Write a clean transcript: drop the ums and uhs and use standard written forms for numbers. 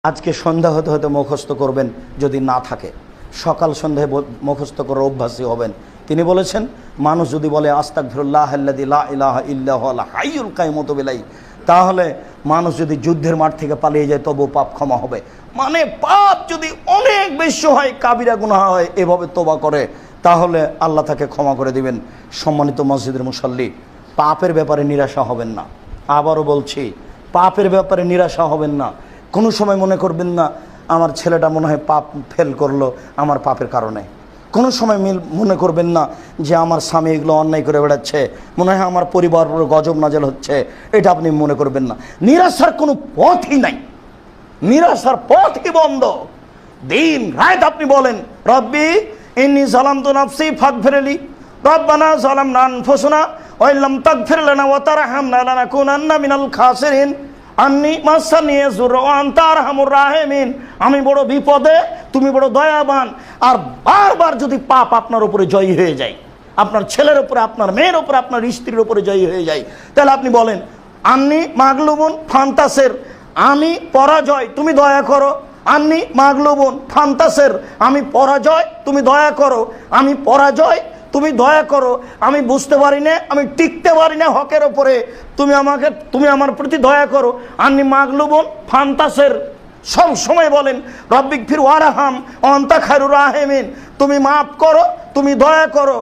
আজকে সন্ধ্যা হতে হতে মুখস্থ করবেন, যদি না থাকে সকাল সন্ধ্যায় মুখস্থ করার অভ্যাসী হবেন। তিনি বলেছেন, মানুষ যদি বলে আস্তাগফিরুল্লাহাল্লাযী লা ইলাহা ইল্লা হুয়াল হাইয়ুল কাইয়ুম বিলাইল, তাহলে মানুষ যদি যুদ্ধের মাঠ থেকে পালিয়ে যায় তবু পাপ ক্ষমা হবে। মানে পাপ যদি অনেক বেশি হয়, কাবিরা গুনাহ হয়, এভাবে তওবা করে, তাহলে আল্লাহ তাকে ক্ষমা করে দিবেন। সম্মানিত মসজিদের মুসল্লি, পাপের ব্যাপারে নিরাশা হবেন না। আবারও বলছি, পাপের ব্যাপারে নিরাশা হবেন না। কোনো সময় মনে করবেন না আমার ছেলেটা মনে হয় পাপ ফেল করলো আমার পাপের কারণে। কোনো সময় মনে করবেন না যে আমার স্বামী এগুলো অন্যায় করে বেড়াচ্ছে, মনে হয় আমার পরিবার গজব নাজেল হচ্ছে, এটা আপনি মনে করবেন না। নিরাশার কোনো পথই নাই, নিরাশার পথই বন্ধ। দিন রাত আপনি বলেন, রব্বি ইন্নী যালামতু নাফসি ফাগফিরলি, রব্বানা যালামনা আনফুসানা ওয়া ইল্লাম তাগফির লানা ওয়া তারহামনা লানাকুনান্না মিনাল খাসিরিন, আন্নি মাসানি ইয়াজুর ওয়া আনতা আরহামুর রাহিমিন। আমি বড় বিপদে, তুমি বড় দয়াবান। আর বারবার যদি পাপ আপনার উপরে জয়ী হয়ে যায়, আপনার ছেলের উপরে, আপনার মেয়ের উপরে, আপনার স্ত্রীর উপরে জয়ী হয়ে যায়, তাহলে আপনি বলেন, আন্নি মাগলুবুন ফান্তাসের, আমি পরাজয়, তুমি দয়া করো। আন্নি মাগলুবুন ফান্তাসের, আমি পরাজয়, তুমি দয়া করো। আমি পরাজয়, তুমি দয়া করো। আমি বুঝতে পারি না, আমি টিকতে পারি না হকের ওপরে, তুমি আমার প্রতি দয়া করো। আন্নি মাগলুবুন ফান্তাসের, সব সময় বলেন রব্বিগফির ওয়ারহাম ওয়া আনতা খায়রুর রাহিমিন, তুমি মাফ করো, তুমি দয়া করো।